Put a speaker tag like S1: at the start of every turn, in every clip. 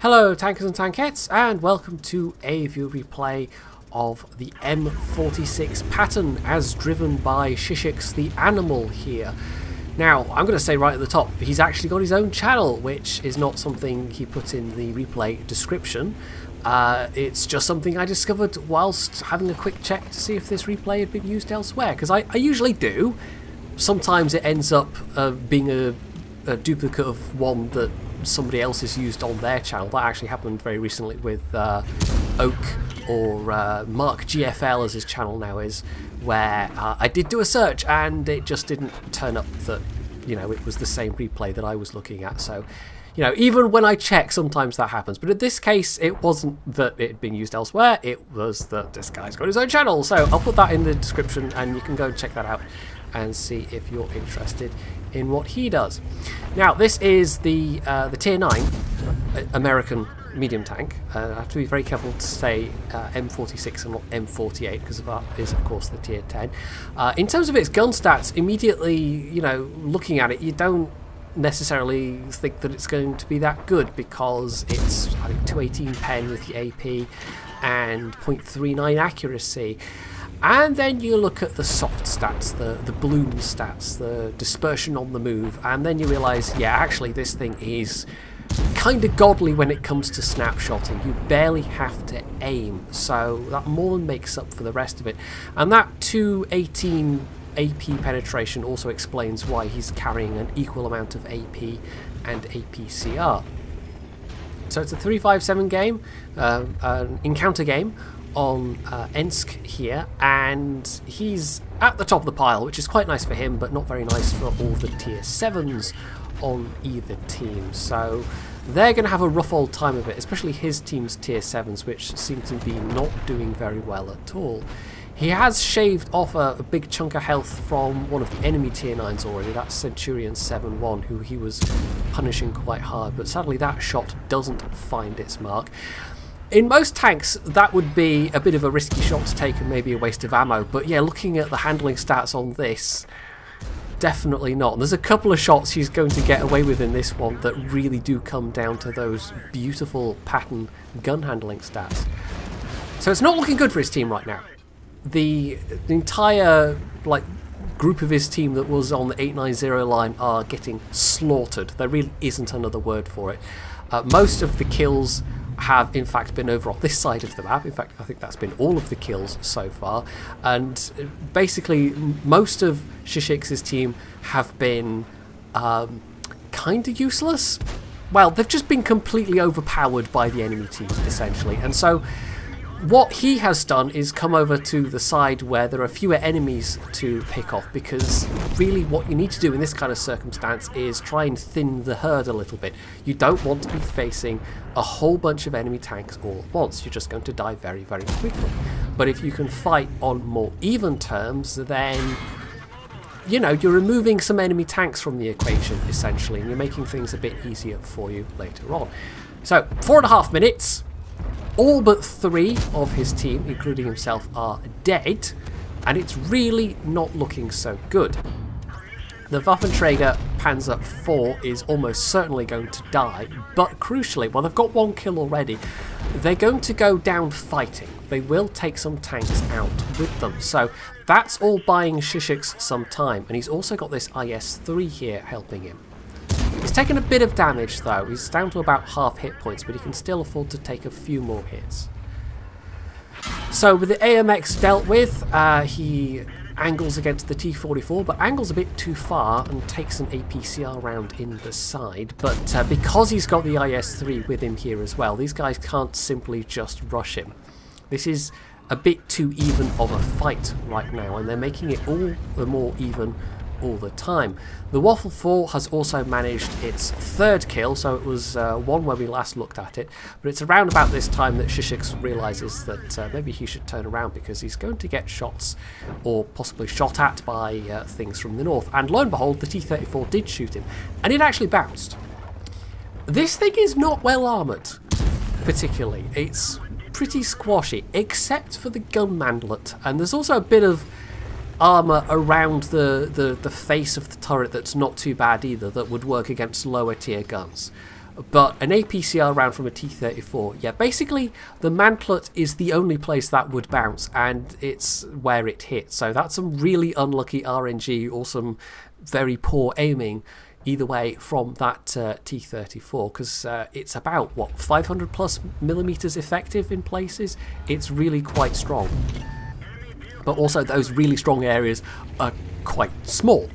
S1: Hello tankers and tankettes, and welcome to a view replay of the M46 Patton as driven by Shishix the animal here. Now, I'm going to say right at the top, he's actually got his own channel, which is not something he put in the replay description. It's just something I discovered whilst having a quick check to see if this replay had been used elsewhere, because I usually do. Sometimes it ends up being a duplicate of one that somebody else has used on their channel. That actually happened very recently with Oak, or Mark GFL as his channel now is, where I did do a search and it just didn't turn up that, you know, it was the same replay that I was looking at. So, you know, even when I check, sometimes that happens. But in this case, it wasn't that it had been used elsewhere, it was that this guy's got his own channel. So I'll put that in the description and you can go and check that out and see if you're interested in what he does. Now, this is the Tier 9 American medium tank. I have to be very careful to say M46 and not M48 because that is, of course, the Tier 10. In terms of its gun stats, immediately, you know, looking at it, you don't necessarily think that it's going to be that good because it's, I think, 218 pen with the AP and 0.39 accuracy. And then you look at the soft stats, the bloom stats, the dispersion on the move, and then you realise, yeah, actually this thing is kind of godly when it comes to snapshotting. You barely have to aim, so that more than makes up for the rest of it. And that 218 AP penetration also explains why he's carrying an equal amount of AP and APCR. So it's a 357 game, an encounter game on Ensk here, and he's at the top of the pile, which is quite nice for him, but not very nice for all the Tier 7s on either team. So they're going to have a rough old time of it, especially his team's Tier 7s, which seem to be not doing very well at all. He has shaved off a big chunk of health from one of the enemy Tier 9s already. That's Centurion 7-1, who he was punishing quite hard, but sadly that shot doesn't find its mark. In most tanks, that would be a bit of a risky shot to take and maybe a waste of ammo, but yeah, looking at the handling stats on this, definitely not. And there's a couple of shots he's going to get away with in this one that really do come down to those beautiful Patton gun handling stats. So it's not looking good for his team right now. The entire group of his team that was on the 890 line are getting slaughtered. There really isn't another word for it. Most of the kills have in fact been over on this side of the map. In fact, I think that's been all of the kills so far, and basically most of Shishix's team have been kind of useless. Well, they've just been completely overpowered by the enemy team essentially, and so what he has done is come over to the side where there are fewer enemies to pick off, because really what you need to do in this kind of circumstance is try and thin the herd a little bit. You don't want to be facing a whole bunch of enemy tanks all at once. You're just going to die very, very quickly. But if you can fight on more even terms, then, you know, you're removing some enemy tanks from the equation essentially, and you're making things a bit easier for you later on. So 4.5 minutes. All but 3 of his team, including himself, are dead, and it's really not looking so good. The Waffenträger Panzer IV is almost certainly going to die, but crucially, well, they've got 1 kill already. They're going to go down fighting. They will take some tanks out with them, so that's all buying Shishix some time, and he's also got this IS-3 here helping him. He's taken a bit of damage though. He's down to about half hit points, but he can still afford to take a few more hits. So with the AMX dealt with, he angles against the T-44, but angles a bit too far and takes an APCR round in the side. But because he's got the IS-3 with him here as well, these guys can't simply just rush him. This is a bit too even of a fight right now, and they're making it all the more even all the time. The Waffle 4 has also managed its 3rd kill, so it was one where we last looked at it, but it's around about this time that Shishix realises that maybe he should turn around, because he's going to get shots, or possibly shot at, by things from the north. And lo and behold, the T-34 did shoot him, and it actually bounced. This thing is not well armoured, particularly. It's pretty squashy, except for the gun manlet, and there's also a bit of armour around the face of the turret that's not too bad either, that would work against lower tier guns. but an APCR round from a T-34, yeah, basically the mantlet is the only place that would bounce, and it's where it hits. So that's some really unlucky RNG or some very poor aiming either way from that T-34, because it's about, what, 500 plus millimeters effective in places. It's really quite strong. But also those really strong areas are quite small.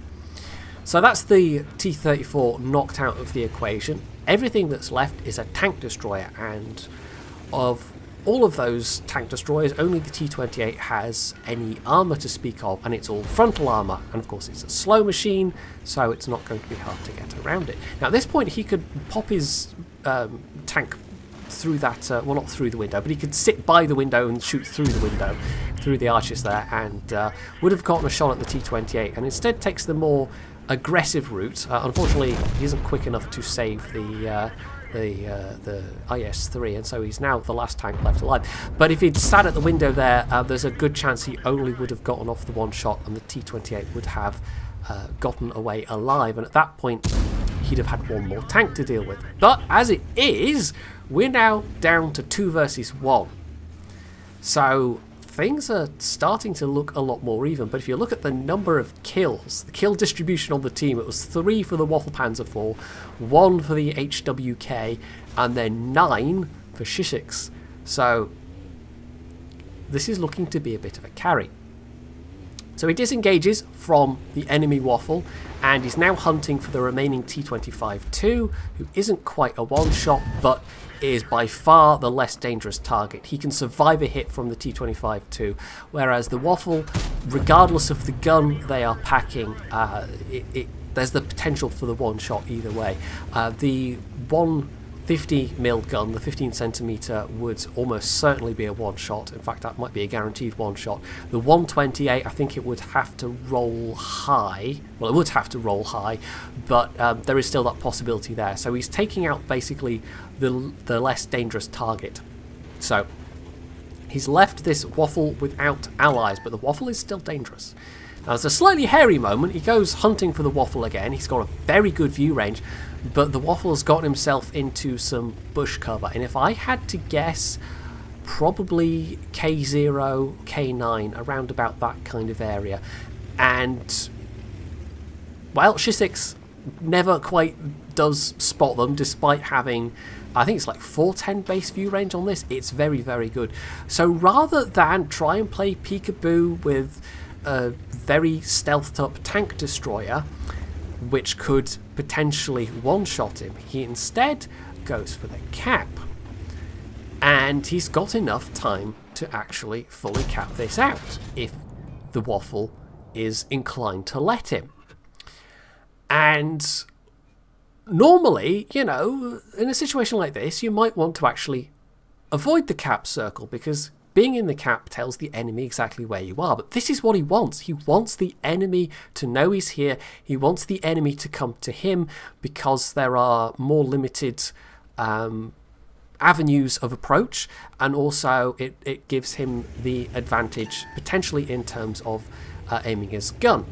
S1: So that's the T-34 knocked out of the equation. Everything that's left is a tank destroyer, and of all of those tank destroyers, only the T-28 has any armour to speak of, and it's all frontal armour. And of course it's a slow machine, so it's not going to be hard to get around it. Now at this point he could pop his tank through that, well, not through the window, but he could sit by the window and shoot through the window, through the arches there, and would have gotten a shot at the T-28, and instead takes the more aggressive route. Unfortunately, he isn't quick enough to save the IS-3, and so he's now the last tank left alive. But if he'd sat at the window there, there's a good chance he only would have gotten off the one shot, and the T-28 would have gotten away alive, and at that point he'd have had one more tank to deal with. But as it is, we're now down to 2 versus 1. So things are starting to look a lot more even. But if you look at the number of kills, the kill distribution on the team, it was 3 for the Waffle Panzer IV, 1 for the HWK, and then 9 for Shishix. So this is looking to be a bit of a carry. So he disengages from the enemy Waffle, and he's now hunting for the remaining T-25-2, who isn't quite a one-shot, but is by far the less dangerous target. He can survive a hit from the T-25-2, whereas the Waffle, regardless of the gun they are packing, there's the potential for the one-shot either way. The 150mm gun, the 15cm, would almost certainly be a one-shot. In fact, that might be a guaranteed one-shot. The 128, I think it would have to roll high. Well, it would have to roll high, but there is still that possibility there. So he's taking out basically the less dangerous target. So he's left this Waffle without allies, but the Waffle is still dangerous. Now, it's a slightly hairy moment. He goes hunting for the Waffle again. He's got a very good view range, but the Waffle's gotten himself into some bush cover. And if I had to guess, probably K0, K9, around about that kind of area. And, well, Shishix never quite does spot them, despite having, I think it's like 410 base view range on this. It's very, very good. So rather than try and play peekaboo with a very stealthed up tank destroyer, which could potentially one-shot him, he instead goes for the cap. And he's got enough time to actually fully cap this out, if the Waffle is inclined to let him. And normally, you know, in a situation like this, you might want to actually avoid the cap circle, because being in the cap tells the enemy exactly where you are. But this is what he wants. He wants the enemy to know he's here. He wants the enemy to come to him, because there are more limited avenues of approach, and also it gives him the advantage potentially in terms of aiming his gun.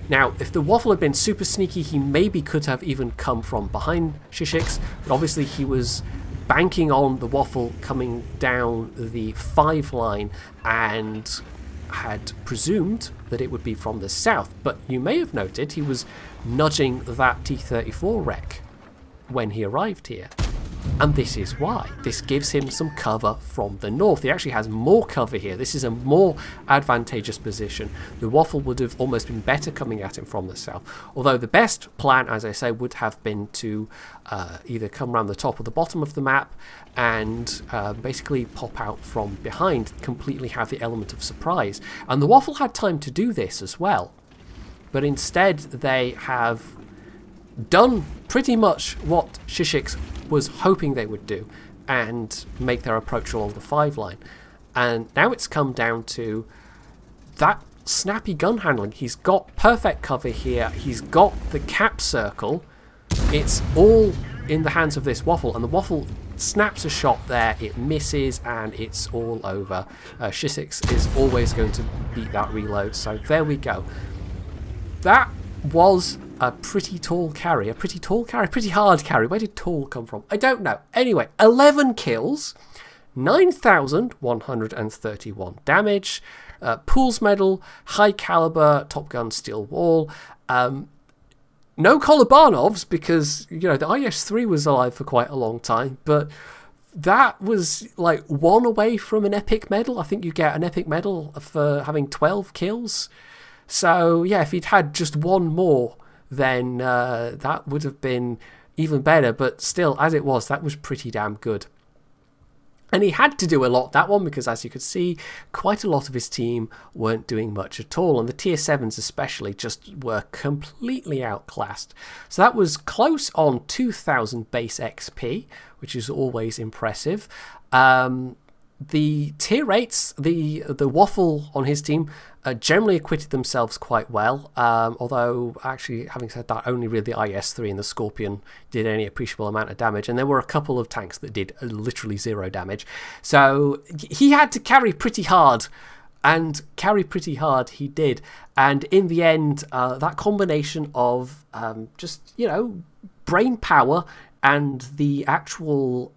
S1: Now, if the Waffle had been super sneaky, he maybe could have even come from behind Shishix, but obviously he was banking on the Waffle coming down the 5 line and had presumed that it would be from the south. But you may have noted he was nudging that T-34 wreck when he arrived here. And this is why. This gives him some cover from the north. He actually has more cover here. This is a more advantageous position. The Waffle would have almost been better coming at him from the south. Although the best plan, as I say, would have been to either come around the top or the bottom of the map and basically pop out from behind, completely have the element of surprise. And the Waffle had time to do this as well. But instead they have done pretty much what Shishix was hoping they would do, and make their approach along the 5 line. And now it's come down to that snappy gun handling. He's got perfect cover here. He's got the cap circle. It's all in the hands of this Waffle, and the Waffle snaps a shot there. It misses, and it's all over. Shishix is always going to beat that reload. So there we go. That was a pretty tall carry. A pretty tall carry? Pretty hard carry. Where did tall come from? I don't know. Anyway, 11 kills, 9,131 damage, Pools Medal, High Caliber, Top Gun Steel Wall. No Kolobanovs because, you know, the IS-3 was alive for quite a long time, but that was like one away from an epic medal. I think you get an epic medal for having 12 kills. So, yeah, if he'd had just one more, then that would have been even better. But still, as it was, that was pretty damn good. And he had to do a lot that one because, as you could see, quite a lot of his team weren't doing much at all. And the tier 7s especially just were completely outclassed. So that was close on 2,000 base XP, which is always impressive. The tier 8s, the Waffle on his team, generally acquitted themselves quite well, although actually, having said that, only really the IS-3 and the Scorpion did any appreciable amount of damage, and there were a couple of tanks that did literally 0 damage. So he had to carry pretty hard, and carry pretty hard he did. And in the end, that combination of just, you know, brain power and the actual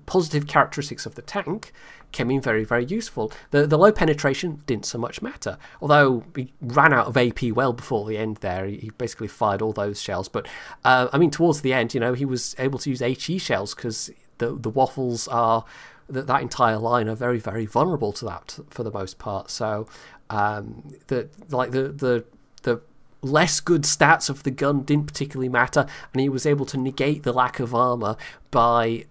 S1: positive characteristics of the tank came in very, very useful. The low penetration didn't so much matter, although he ran out of AP well before the end there. He basically fired all those shells. But, I mean, towards the end, you know, he was able to use HE shells because the Waffles are... That entire line are very, very vulnerable to that for the most part. So, the less good stats of the gun didn't particularly matter, and he was able to negate the lack of armor by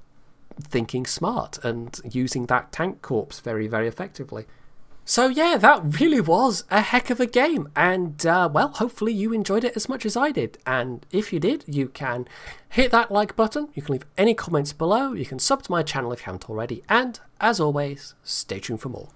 S1: thinking smart and using that tank corpse very, very effectively. So yeah, that really was a heck of a game, and well, hopefully you enjoyed it as much as I did. And if you did, you can hit that like button, you can leave any comments below, you can sub to my channel if you haven't already, and as always, stay tuned for more.